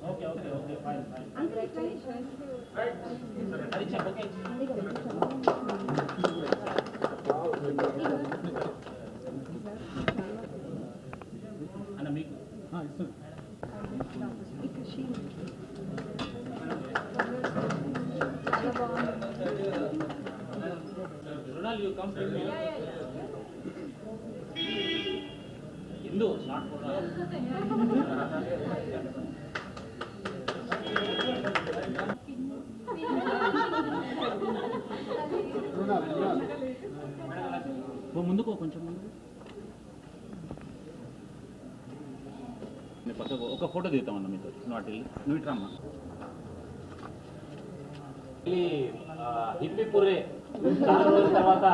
Okay, okay, okay, fine, fine. Congratulations. Right. Okay. అన్న మీకు రుణాలు యూ కమ్ ఫ్రమ్ ఇందు నాట్ ముందుకో కొంచెం ముందుకు పక్కకు ఒక ఫోటో దిగుతామన్న మీతో వాటి నువ్వు ఇట్రమ్మా హిప్పీ పుర్రే చాలా రోజుల తర్వాత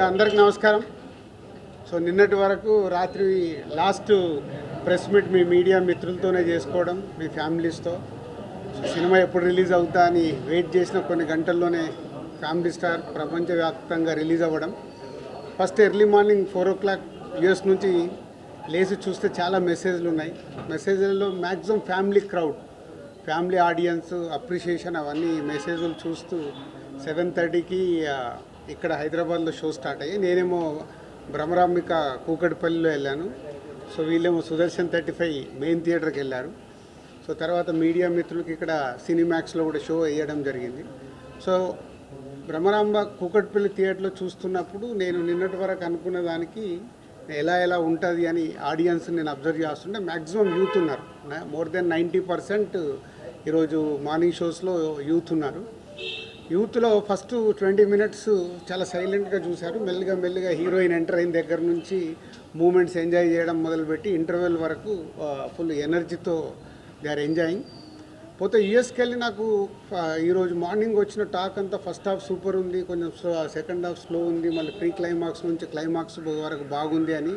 అందరికి నమస్కారం. సో నిన్నటి వరకు రాత్రి last press meet me media మిత్రులతోనే చేసుకోవడం, మీ ఫ్యామిలీస్తో. సో సినిమా ఎప్పుడు రిలీజ్ అవుతా అని వెయిట్ చేసిన కొన్ని గంటల్లోనే ఫ్యామిలీ స్టార్ ప్రపంచవ్యాప్తంగా రిలీజ్ అవ్వడం. First early morning 4 o'clock US నుంచి లేచి చూస్తే చాలా మెసేజ్లు ఉన్నాయి. మెసేజ్లలో maximum family crowd, family audience, appreciation అవన్నీ మెసేజ్లు చూస్తూ 7:30కి ఇక్కడ హైదరాబాద్లో షో స్టార్ట్ అయ్యి నేనేమో భ్రమరాంబిక కూకట్పల్లిలో వెళ్ళాను. సో వీళ్ళేమో సుదర్శన్ 35 మెయిన్ థియేటర్కి వెళ్ళారు. సో తర్వాత మీడియా మిత్రులకి ఇక్కడ సినిమాక్స్లో కూడా షో వేయడం జరిగింది. సో భ్రమరాంబ కూకట్పల్లి థియేటర్లో చూస్తున్నప్పుడు నేను నిన్నటి వరకు అనుకున్న దానికి ఎలా ఉంటుంది అని ఆడియన్స్ నేను అబ్జర్వ్ చేస్తుంటే మ్యాక్సిమం యూత్ ఉన్నారు. మోర్ దెన్ 90% ఈరోజు మార్నింగ్ షోస్లో యూత్ ఉన్నారు. యూత్లో ఫస్ట్ 20 minutes చాలా సైలెంట్గా చూశారు. మెల్లిగా హీరోయిన్ ఎంటర్ అయిన దగ్గర నుంచి మూమెంట్స్ ఎంజాయ్ చేయడం మొదలుపెట్టి ఇంటర్వెల్ వరకు ఫుల్ ఎనర్జీతో దే ఆర్ ఎంజాయింగ్. పోతే యూఎస్కి వెళ్ళి నాకు ఈరోజు మార్నింగ్ వచ్చిన టాక్ అంతా ఫస్ట్ హాఫ్ సూపర్ ఉంది, కొంచెం సెకండ్ హాఫ్ స్లో ఉంది, మళ్ళీ ప్రీ క్లైమాక్స్ నుంచి క్లైమాక్స్ వరకు బాగుంది అని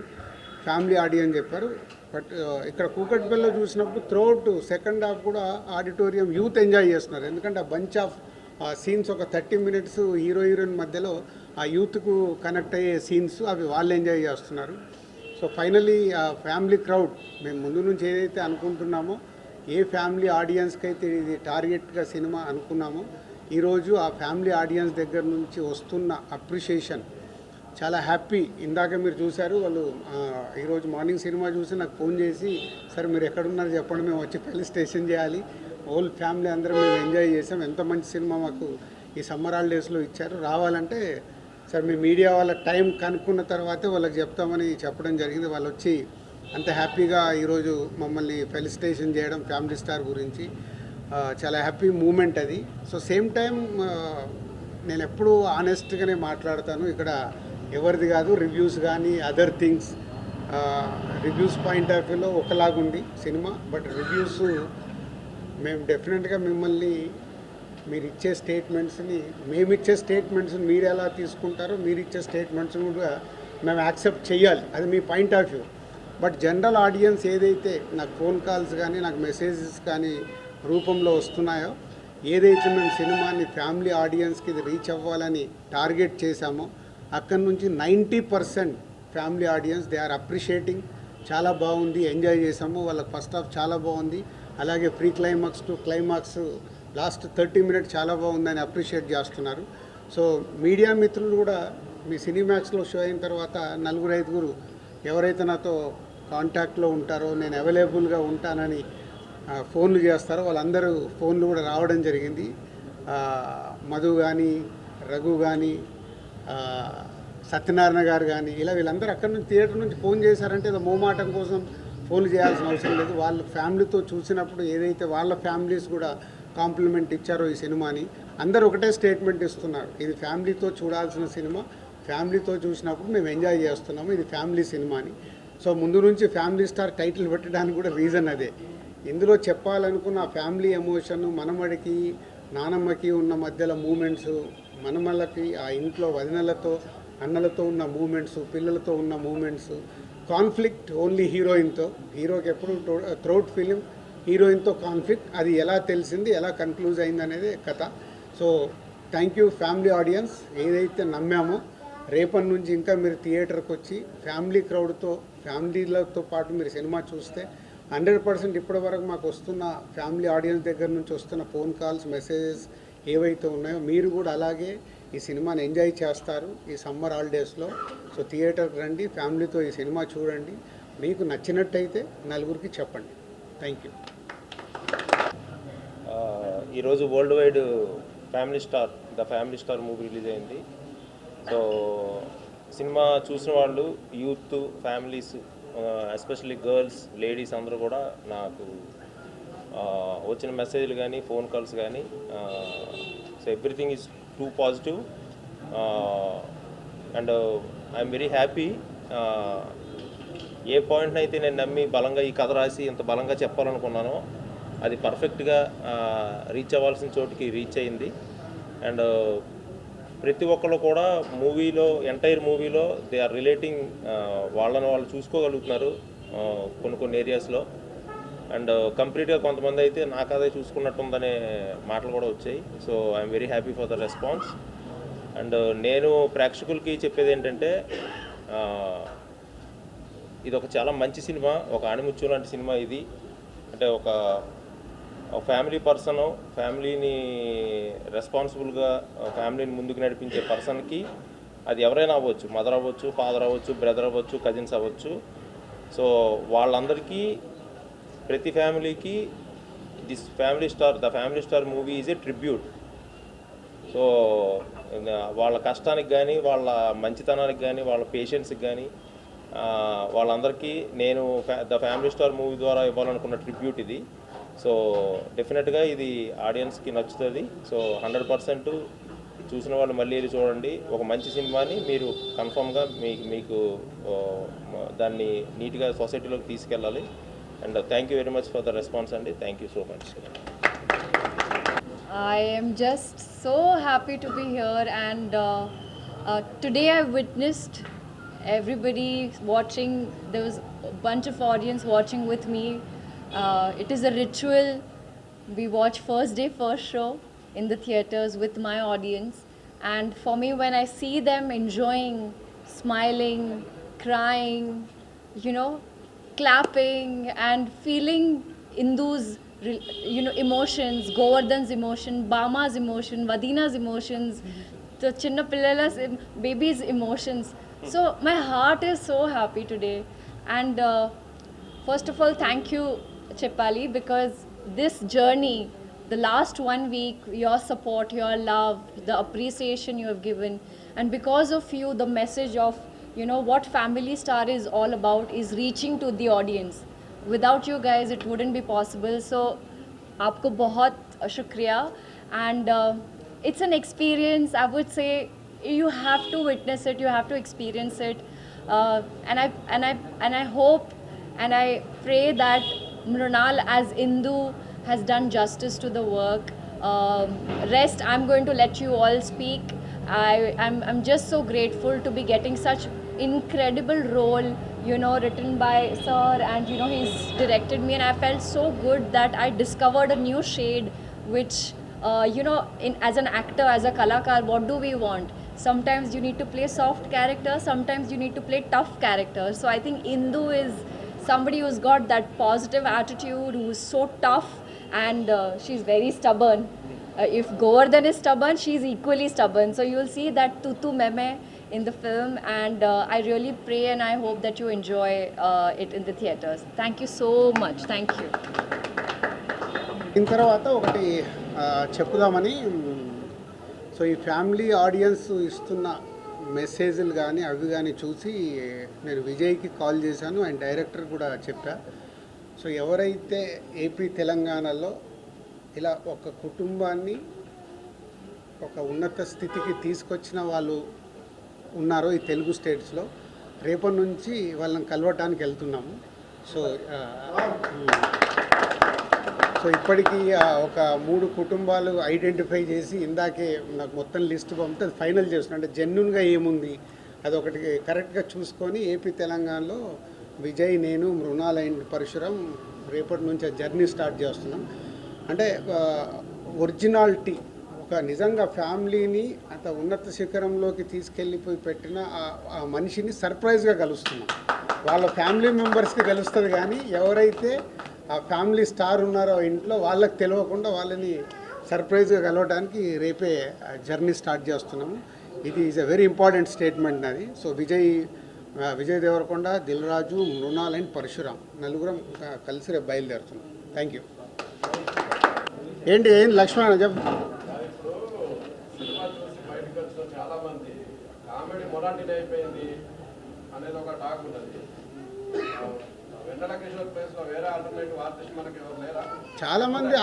ఫ్యామిలీ ఆడియన్స్ చెప్పారు. బట్ ఇక్కడ కూకట్పల్లిలో చూసినప్పుడు త్రూఅవుట్ సెకండ్ హాఫ్ కూడా ఆడిటోరియం యూత్ ఎంజాయ్ చేస్తున్నారు. ఎందుకంటే ఆ బంచ్ ఆఫ్ సీన్స్ ఒక 30 minutes హీరోయిన్ మధ్యలో ఆ యూత్కు కనెక్ట్ అయ్యే సీన్స్ అవి వాళ్ళు ఎంజాయ్ చేస్తున్నారు. సో ఫైనలీ ఆ ఫ్యామిలీ క్రౌడ్ మేము ముందు నుంచి ఏదైతే అనుకుంటున్నామో, ఏ ఫ్యామిలీ ఆడియన్స్కి అయితే ఇది టార్గెట్గా సినిమా అనుకున్నామో, ఈరోజు ఆ ఫ్యామిలీ ఆడియన్స్ దగ్గర నుంచి వస్తున్న అప్రిషియేషన్ చాలా హ్యాపీ. ఇందాక మీరు చూశారు, వాళ్ళు ఈరోజు మార్నింగ్ సినిమా చూసి నాకు ఫోన్ చేసి, సార్ మీరు ఎక్కడున్నారు చెప్పండి, మేము వచ్చి ఫెలిసిటేషన్ చేయాలి, హోల్ ఫ్యామిలీ అందరం మేము ఎంజాయ్ చేసాం, ఎంత మంచి సినిమా మాకు ఈ సమ్మర్ హాలిడేస్లో ఇచ్చారు, రావాలంటే సార్ మీ మీడియా వాళ్ళ టైం కనుక్కున్న తర్వాతే వాళ్ళకి చెప్తామని చెప్పడం జరిగింది. వాళ్ళు వచ్చి అంత హ్యాపీగా ఈరోజు మమ్మల్ని ఫెలిసిటేషన్ చేయడం ఫ్యామిలీ స్టార్ గురించి చాలా హ్యాపీ మూమెంట్ అది. సో సేమ్ టైం నేను ఎప్పుడూ ఆనెస్ట్గానే మాట్లాడతాను. ఇక్కడ ఎవరిది కాదు రివ్యూస్ కానీ other things. Reviews point of వ్యూలో ఒకలాగుంది సినిమా, బట్ రివ్యూస్ మేము డెఫినెట్గా మిమ్మల్ని మీరు ఇచ్చే స్టేట్మెంట్స్ని, మేము ఇచ్చే స్టేట్మెంట్స్ని మీరు ఎలా తీసుకుంటారో, మీరు ఇచ్చే స్టేట్మెంట్స్ని కూడా మేము యాక్సెప్ట్ చేయాలి, అది మీ point of view. But general audience ఏదైతే నాకు ఫోన్ కాల్స్ కానీ నాకు మెసేజెస్ కానీ రూపంలో వస్తున్నాయో, ఏదైతే మేము సినిమాని ఫ్యామిలీ ఆడియన్స్కి ఇది రీచ్ అవ్వాలని టార్గెట్ చేశామో, అక్కడి నుంచి 90% family audience they are appreciating. చాలా బాగుంది, ఎంజాయ్ చేసాము, వాళ్ళకి ఫస్ట్ హాఫ్ చాలా బాగుంది, అలాగే pre climax to climax last 30 minutes చాలా బాగుందని అప్రిషియేట్ చేస్తున్నారు. సో మీడియా మిత్రులు కూడా మీ సినిమాక్స్లో షో అయిన తర్వాత 4-5 ఎవరైతే నాతో కాంటాక్ట్లో ఉంటారో, నేను అవైలబుల్గా ఉంటానని ఫోన్లు చేస్తారో, వాళ్ళందరూ ఫోన్లు కూడా రావడం జరిగింది. మధు కానీ, రఘు కానీ, సత్యనారాయణ గారు కానీ, ఇలా వీళ్ళందరూ అక్కడి నుంచి థియేటర్ నుంచి ఫోన్ చేశారంటే ఏదో మోమాటం కోసం ఫోన్లు చేయాల్సిన అవసరం లేదు. వాళ్ళ ఫ్యామిలీతో చూసినప్పుడు ఏదైతే వాళ్ళ ఫ్యామిలీస్ కూడా కాంప్లిమెంట్ ఇచ్చారో ఈ సినిమాని, అందరూ ఒకటే స్టేట్మెంట్ ఇస్తున్నారు, ఇది ఫ్యామిలీతో చూడాల్సిన సినిమా, ఫ్యామిలీతో చూసినప్పుడు మేము ఎంజాయ్ చేస్తున్నాము, ఇది ఫ్యామిలీ సినిమా అని. సో ముందు నుంచి ఫ్యామిలీ స్టార్ టైటిల్ పెట్టడానికి కూడా రీజన్ అదే. ఇందులో చెప్పాలనుకున్న ఫ్యామిలీ ఎమోషన్, మనమడికి నానమ్మకి ఉన్న మధ్యలో మూమెంట్స్, మనమళ్ళకి ఆ ఇంట్లో వదినలతో అన్నలతో ఉన్న మూమెంట్స్, పిల్లలతో ఉన్న మూమెంట్స్, కాన్ఫ్లిక్ట్ ఓన్లీ హీరోయిన్తో, హీరోకి ఎప్పుడు త్రూఅవుట్ ఫిలిం హీరోయిన్తో కాన్ఫ్లిక్ట్, అది ఎలా తెలిసింది, ఎలా కన్క్లూజ్ అయింది అనేది కథ. So thank you family audience. ఏదైతే నమ్మామో రేపటి నుంచి ఇంకా మీరు థియేటర్కి వచ్చి ఫ్యామిలీ క్రౌడ్తో ఫ్యామిలీలతో పాటు మీరు సినిమా చూస్తే 100% ఇప్పటి వరకు మాకు వస్తున్న ఫ్యామిలీ ఆడియన్స్ దగ్గర నుంచి వస్తున్న ఫోన్ కాల్స్ మెసేజెస్ ఏవైతే ఉన్నాయో మీరు కూడా అలాగే ఈ సినిమాని ఎంజాయ్ చేస్తారు ఈ సమ్మర్ హాలిడేస్లో. సో థియేటర్కి రండి, ఫ్యామిలీతో ఈ సినిమా చూడండి, మీకు నచ్చినట్టయితే నలుగురికి చెప్పండి. Thank you. ఈరోజు world wide the family star movie release అయింది. సో సినిమా చూసిన వాళ్ళు youth, families, especially girls, ladies అందరూ కూడా నాకు వచ్చిన మెసేజ్లు కానీ ఫోన్ కాల్స్ కానీ so everything is too positive and I'm very happy. ఏ పాయింట్ని అయితే నేను నమ్మి బలంగా ఈ కథ రాసి ఇంత బలంగా చెప్పాలనుకున్నానో అది పర్ఫెక్ట్గా రీచ్ అవ్వాల్సిన చోటుకి రీచ్ అయింది. అండ్ ప్రతి ఒక్కళ్ళు కూడా ఎంటైర్ మూవీలో దే ఆర్ రిలేటింగ్, వాళ్ళని వాళ్ళు చూసుకోగలుగుతున్నారు కొన్ని ఏరియాస్లో. అండ్ కంప్లీట్గా కొంతమంది అయితే నాకు అదే చూసుకున్నట్టుందనే మాటలు కూడా వచ్చాయి. So I'm very happy for the response. And నేను ప్రేక్షకులకి చెప్పేది ఏంటంటే ఇది ఒక చాలా మంచి సినిమా, ఒక ఆణిముత్యం లాంటి సినిమా ఇది. అంటే ఒక ఫ్యామిలీ పర్సన్, ఫ్యామిలీని రెస్పాన్సిబుల్గా ఫ్యామిలీని ముందుకు నడిపించే పర్సన్కి అది ఎవరైనా అవ్వచ్చు, మదర్ అవ్వచ్చు, ఫాదర్ అవ్వచ్చు, బ్రదర్ అవ్వచ్చు, కజిన్స్ అవ్వచ్చు. సో వాళ్ళందరికీ, ప్రతి ఫ్యామిలీకి the family star movie is a tribute. So వాళ్ళ కష్టానికి కానీ, వాళ్ళ మంచితనానికి కానీ, వాళ్ళ పేషెన్స్కి కానీ వాళ్ళందరికీ నేను ద ఫ్యామిలీ స్టార్ మూవీ ద్వారా ఇవ్వాలనుకున్న ట్రిబ్యూట్ ఇది. సో డెఫినెట్గా ఇది ఆడియన్స్కి నచ్చుతుంది. సో 100% చూసిన వాళ్ళు మళ్ళీ వెళ్ళి చూడండి. ఒక మంచి సినిమాని మీరు కన్ఫామ్గా మీకు దాన్ని నీట్గా సొసైటీలోకి తీసుకెళ్ళాలి. And thank you very much for the response అండి. Thank you so much. I am just so happy to be here, and today I witnessed everybody watching. There was a bunch of audience watching with me. It is a ritual. We watch first day, first show in the theaters with my audience, and for me, when I see them enjoying, smiling, crying, clapping and feeling Indu's emotions, Govardhan's emotion, Bama's emotion, Vadina's emotions, the Chinna Pillala's baby's emotions. So my heart is so happy today. And first of all, thank you, Cheppali, because this journey, the last 1 week, your support, your love, the appreciation you have given, and because of you, the message of what Family Star is all about is reaching to the audience. Without you guys, it wouldn't be possible. So, aapko bahut shukriya. And it's an experience. I would say you have to witness it. You have to experience it. And I hope and I pray that Mrunal as Indu has done justice to the work. Rest, I'm going to let you all speak. I'm just so grateful to be getting such incredible role, written by sir, and he's directed me, and I felt so good that I discovered a new shade, which as an actor, as a kalakar, what do we want? Sometimes you need to play soft characters, sometimes you need to play tough characters. So I think Indu is somebody who's got that positive attitude, who's so tough, and she's very stubborn. If Govardhan is stubborn, she's equally stubborn. So you'll see that tutu meme in the film, and I really pray and I hope that you enjoy it in the theaters. Thank you so much. Thank you. దీని తర్వాత ఒకటి చెప్పుదామని. So ఈ family audience ఇస్తున్న మెసేజ్లు కానీ అవి కానీ చూసి నేను విజయ్కి కాల్ చేశాను, అండ్ డైరెక్టర్ కూడా చెప్పా. సో ఎవరైతే ఏపీ తెలంగాణలో ఇలా ఒక కుటుంబాన్ని ఒక ఉన్నత స్థితికి తీసుకొచ్చిన వాళ్ళు ఉన్నారో ఈ తెలుగు స్టేట్స్లో, రేపటి నుంచి వాళ్ళని కలవటానికి వెళ్తున్నాము. సో ఇప్పటికీ ఒక 3 కుటుంబాలు ఐడెంటిఫై చేసి ఇందాకే నాకు మొత్తం లిస్ట్ పంపితే అది ఫైనల్ చేస్తున్నాను. అంటే జెన్యున్గా ఏముంది అదొకటి కరెక్ట్గా చూసుకొని ఏపీ తెలంగాణలో విజయ్, నేను, మృణాల్ అండ్ పరశురామ్ రేపటి నుంచి ఆ జర్నీ స్టార్ట్ చేస్తున్నాం. అంటే ఒరిజినాలిటీ, ఒక నిజంగా ఫ్యామిలీని అంత ఉన్నత శిఖరంలోకి తీసుకెళ్ళిపోయి పెట్టిన ఆ మనిషిని సర్ప్రైజ్గా కలుస్తున్నాం. వాళ్ళ ఫ్యామిలీ మెంబర్స్కి తెలుస్తుంది, కానీ ఎవరైతే ఆ ఫ్యామిలీ స్టార్ ఉన్నారో ఇంట్లో వాళ్ళకి తెలియకుండా వాళ్ళని సర్ప్రైజ్గా కలవడానికి రేపే జర్నీ స్టార్ట్ చేస్తున్నాము. ఇది is a very important statement నాది. సో విజయ్ దేవరకొండ, దిల్ రాజు, మృణాల్ అండ్ పరశురామ్ నలుగురం కలిసి రేపు బయలుదేరుతున్నాం. Thank you. ఏంటి లక్ష్మణ చెప్పు. చాలా మంది కామెడీ మొరాటిని అయిపోయింది అనేది ఒక టాక్ ఉన్నది. వెన్నెల కిషోర్ ప్లేస్ లో వేరే ఆల్టర్నేటివ్ ఆర్టిస్ట్ మనకి ఎవరు లేరా? చాలా మంది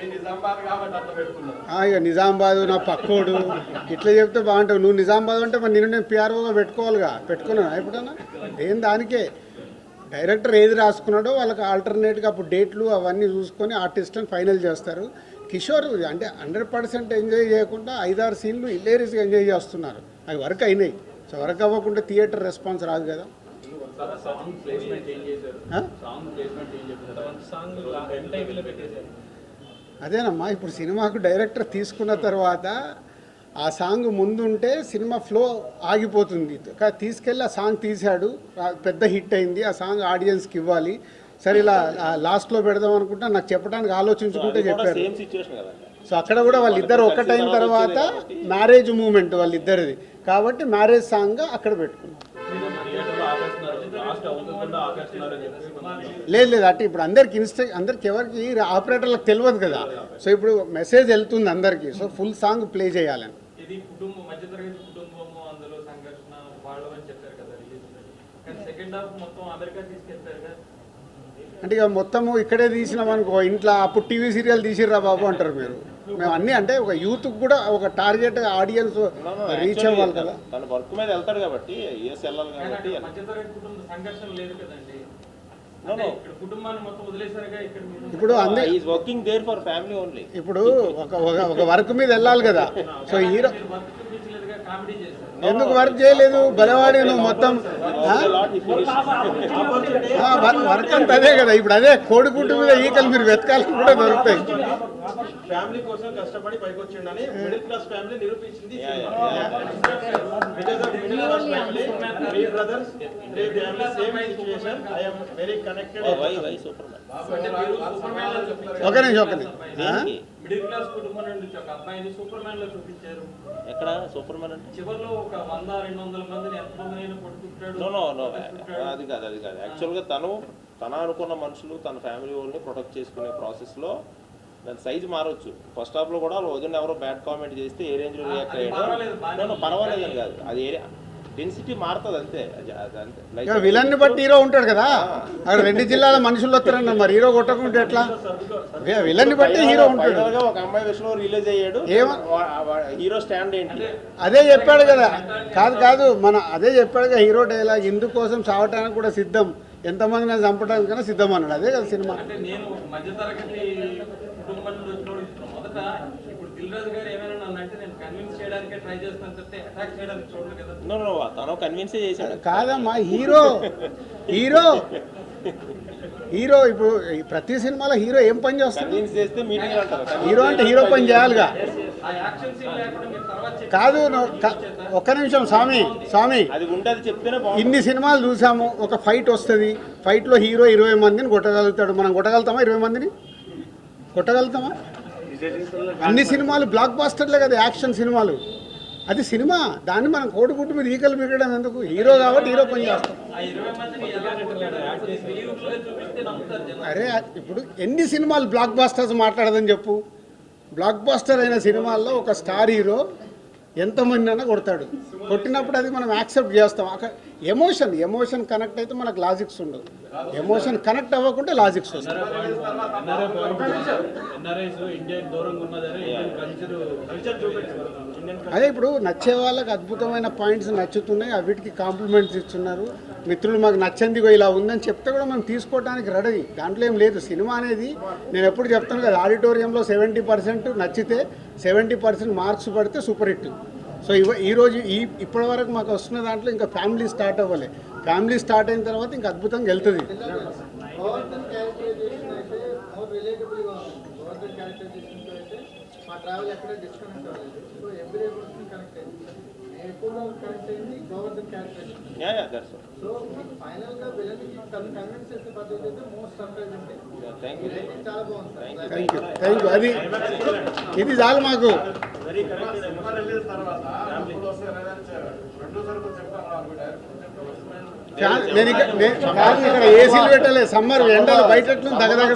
మీ నిజామాబాద్ కాబట్టి అట్లా పెట్టుకున్నారు. ఇక నిజామాబాద్ నా పక్కోడు ఇట్లా చెప్తే బాగుంటావు. నువ్వు నిజామాబాద్ అంటే మరి నేను పిఆర్ఓగా పెట్టుకోవాలిగా, పెట్టుకున్నాను ఎప్పుడన్నా? ఏం దానికే డైరెక్టర్ ఏది రాసుకున్నాడో వాళ్ళకి ఆల్టర్నేట్గా అప్పుడు డేట్లు అవన్నీ చూసుకొని ఆర్టిస్ట్ని ఫైనల్ చేస్తారు. కిషోర్ అంటే 100% ఎంజాయ్ చేయకుండా 5-6 సీన్లు ఇల్లేరీస్గా ఎంజాయ్ చేస్తున్నారు. అవి వర్క్ అయినాయి. సో వర్క్ అవ్వకుండా థియేటర్ రెస్పాన్స్ రాదు కదా. అదేనమ్మా, ఇప్పుడు సినిమాకు డైరెక్టర్ తీసుకున్న తర్వాత ఆ సాంగ్ ముందుంటే సినిమా ఫ్లో ఆగిపోతుంది. తీసుకెళ్ళి ఆ సాంగ్ తీశాడు, పెద్ద హిట్ అయింది, ఆ సాంగ్ ఆడియన్స్కి ఇవ్వాలి. సరే ఇలా లాస్ట్లో పెడదాం అనుకుంటా నాకు చెప్పడానికి ఆలోచించుకుంటే చెప్పారు. సో అక్కడ కూడా వాళ్ళిద్దరు ఒక్కటైన తర్వాత మ్యారేజ్ మూమెంట్ వాళ్ళిద్దరిది కాబట్టి మ్యారేజ్ సాంగ్ అక్కడ పెట్టుకున్నాం. లేదు అంటే ఇప్పుడు అందరికి ఎవరికి ఆపరేటర్లకు తెలియదు కదా. సో ఇప్పుడు మెసేజ్ వెళ్తుంది అందరికీ. సో ఫుల్ సాంగ్ ప్లే చేయాలని. అంటే ఇక మొత్తము ఇక్కడే తీసినాం అనుకో, ఇంట్లో అప్పుడు టీవీ సీరియల్ తీసిర్రా బాబు అంటారు మీరు. మేము అన్నీ అంటే ఒక యూత్కి కూడా ఒక టార్గెట్ ఆడియన్స్ రీచ్ అవ్వాలి కదా. తన వర్క్ మీద వెళ్తాడు కాబట్టి వెళ్ళాలి కాబట్టి. ఇప్పుడు working there for family only. ఇప్పుడు ఒక వర్క్ మీద వెళ్ళాలి కదా. సో హీరో ఎందుకు వర్క్ చేయలేదు? బలవాడి నువ్వు మొత్తం వర్క్ అంతా అదే కదా. ఇప్పుడు అదే కోడిగుడ్డు మీద ఈకలు మీరు వెతకాలని కూడా దొరుకుతాయి. ఫ్యామిలీ కోసం కష్టపడి పైకి వచ్చిండని మిడిల్ క్లాస్ ఫ్యామిలీ నిరూపించింది. ఒక నిమిషం మిడిల్ క్లాస్ కుటుంబం నుంచి ఒక అబ్బాయిని సూపర్ మ్యాన్ లో చూపించారు. ఎక్కడ సూపర్ మ్యాన్ అంటే చివర్లో ఒక 100-200 మందిని ఎంతమందినైనా కొట్టుకుంటాడు. అది కాదు యాక్చువల్గా తన అనుకున్న మనుషులు తన ఫ్యామిలీ వాళ్ళని ప్రొటెక్ట్ చేసుకునే ప్రాసెస్లో దాని సైజు మారవచ్చు. ఫస్ట్ హాఫ్లో కూడా వదిన ఎవరో బ్యాడ్ కామెంట్ చేస్తే ఏ రేంజ్లో రియాక్ట్ అయ్యాడో పర్వాలేదు అని కాదు, అది డెన్సిటీ మారుతుంది అంతే. విలన్ని బట్టి హీరో ఉంటాడు కదా. అక్కడ 2 జిల్లాల మనుషులు వస్తారన్న మరి హీరో కొట్టకుంటే ఎట్లా? విలన్ని బట్టి హీరో ఉంటాడు. ఒక అమ్మాయి విషయంలో రిలీజ్ అయ్యాడు, హీరో స్టాండ్ ఏంటి అదే చెప్పాడు కదా. కాదు అదే చెప్పాడు కదా హీరో డైలాగ్, ఇందుకోసం చావటానికి కూడా సిద్ధం, ఎంతమంది నేను చంపడానికైనా సిద్ధం అన్నాడు. అదే కదా సినిమా. అంటే నేను మధ్యతరగతి కుటుంబం మొదట ఇప్పుడు దిల్ రాజు గారు ఏమైనా నన్ను అంటే నేను కన్విన్స్ చేయడానికే ట్రై చేస్తాను చెప్తే అటాక్ చేయడానికి చూడలేదు కదా. తను కన్విన్స్ చేశాడు. కాదమ్మా, హీరో ఇప్పుడు ప్రతి సినిమాలో హీరో ఏం పని చేస్తాడు? హీరో అంటే హీరో పని చేయాలిగా. కాదు ఒక్క నిమిషం స్వామి అది ఉంటది చెప్తేనే. ఇన్ని సినిమాలు చూసాము, ఒక ఫైట్ వస్తుంది, ఫైట్లో హీరో 20 మందిని కొట్టగలుగుతాడు. మనం కొట్టగలుగుతామా? 20 మందిని కొట్టగలుగుతామా? అన్ని సినిమాలు బ్లాక్ బాస్టర్లే కదా, యాక్షన్ సినిమాలు. అది సినిమా, దాన్ని మనం కోడిగుడ్డు మీద ఈకలు మిగడం ఎందుకు? హీరో కాబట్టి హీరో పని చేస్తాం. అరే ఇప్పుడు ఎన్ని సినిమాలు బ్లాక్ బాస్టర్స్ మాట్లాడదని చెప్పు. బ్లాక్ బాస్టర్ అయిన సినిమాల్లో ఒక స్టార్ హీరో ఎంతమంది అయినా కొడతాడు. కొట్టినప్పుడు అది మనం యాక్సెప్ట్ చేస్తాం. అక్కడ ఎమోషన్ కనెక్ట్ అయితే మనకు లాజిక్స్ ఉండవు. ఎమోషన్ కనెక్ట్ అవ్వకుంటే లాజిక్స్ వస్తాయి. అదే ఇప్పుడు నచ్చే వాళ్ళకి అద్భుతమైన పాయింట్స్ నచ్చుతున్నాయి, అవిటికి కాంప్లిమెంట్స్ ఇస్తున్నారు. మిత్రులు మాకు నచ్చంది ఇలా ఉందని చెప్తే కూడా మనం తీసుకోవడానికి రెడీ. దాంట్లో ఏం లేదు. సినిమా అనేది నేను ఎప్పుడు చెప్తాను కదా, ఆడిటోరియంలో 70% నచ్చితే 70% మార్క్స్ పడితే సూపర్ హిట్. సో ఈరోజు ఇప్పటి వరకు మాకు వస్తున్న దాంట్లో ఇంకా ఫ్యామిలీ స్టార్ట్ అవ్వలే. ఫ్యామిలీ స్టార్ట్ అయిన తర్వాత ఇంకా అద్భుతంగా వెళ్తుంది. ట్రావెల్ ఎక్కడ డిస్కనెక్ట్ అవ్వలేదు. సో ఎవ్రీ ఎమోషన్ కనెక్ట్ అయింది. నేను ఎక్కువగా కనెక్ట్ అయింది గోవర్ధన్ క్యారెక్టర్. దట్స్ సో మీకు ఫైనల్ గా విలన్ కి కన్విన్స్ చేసే పద్ధతి అయితే మోస్ట్ సర్ప్రైజ్ అంటే థ్యాంక్ యూ చాలా బాగుంది సార్. Thank you. అది ఇది చాలు మాకు. సినిమా రిలీజ్ తర్వాత డబ్బులు వస్తాయి లేదంటే రెండు సరుకులు చెప్తాను మీ డైరెక్టర్ నేను ఇక్కడ ఏసీలు పెట్టలే, సమ్మర్ ఎండలు బయట దగదగ.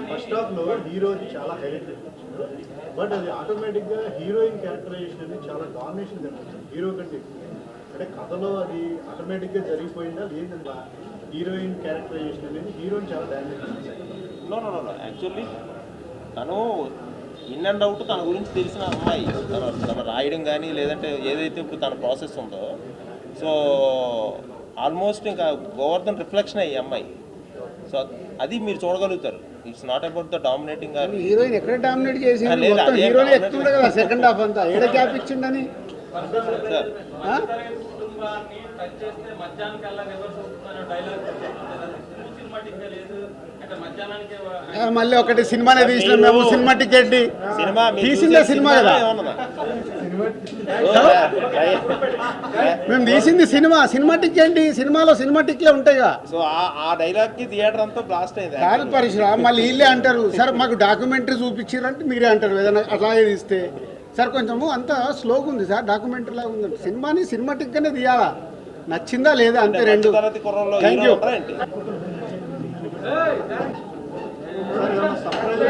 ఫస్ట్ హాఫ్ లో హీరో చాలా హైలైట్ అనిపించింది, బట్ అది ఆటోమేటిక్ గా హీరోయిన్ క్యారెక్టరైజేషన్ అనేది చాలా డామినేషన్ కనిపించింది హీరో కంటే ఎక్కువ. అంటే కథలో అది ఆటోమేటిక్ గా జరిగిపోయిందా లేదంటే హీరోయిన్ క్యారెక్టరైజేషన్ అనేది హీరోయిన్ చాలా డామినేట్ చేసింది. నో యాక్చువల్లీ తను ఇన్ అండ్ అవుట్ తన గురించి తెలిసిన అమ్మాయి, తన రాయడం కానీ లేదంటే ఏదైతే ఇప్పుడు తన ప్రాసెస్ ఉందో, సో ఆల్మోస్ట్ ఇంకా గోవర్ధన్ రిఫ్లెక్షన్ అయ్యి అమ్మాయి. సో అది మీరు చూడగలుగుతారు. It's not about the dominating. Heroine ఎక్కడ డామినేట్ చేసింది? లేదు, మొత్తం అదే హీరోనే ఎక్కుతుండే కదా సెకండ్ హాఫ్ అంతా. ఏడ గ్యాప్ ఇచ్చిండని సార్ మధ్యతరగతి కుటుంబాన్ని టచ్ చేస్తే మధ్యాహ్నం కల్లా రివర్స్ అవుతుందనే డైలాగ్ సినిమాటిక్ గా లేదు అంటే మధ్యాహ్నానికి మళ్ళీ ఒకటి సినిమానే తీసినాం మేము. సినిమా టికెట్ సినిమా మీరు తీసిందే చూసే సినిమా కదా. ఏమన్నదా? మేము తీసింది సినిమాటిక్ ఏంటి? సినిమాలో సినిమాటిక్లే ఉంటాయిగా. సో ఆ డైలాగ్ కి థియేటర్ అంతా బ్లాస్ట్ అయింది. కాదు పరిశ్రమ మళ్ళీ వీళ్ళే అంటారు, సార్ మాకు డాక్యుమెంటరీ చూపించారంటే మీరే అంటారు ఏదైనా అట్లాగే తీస్తే. సార్ కొంచెము అంతా స్లోగా ఉంది సార్, డాక్యుమెంటరీ లాగా ఉంది. సినిమాని సినిమాటిక్గానే తీయాలా, నచ్చిందా లేదా అంతే రెండు. మధ్యతరగతి కుర్రోళ్ళు థ్యాంక్ హీరో యూ. ఉంటారా ఏంటి? సర్ప్రైజ్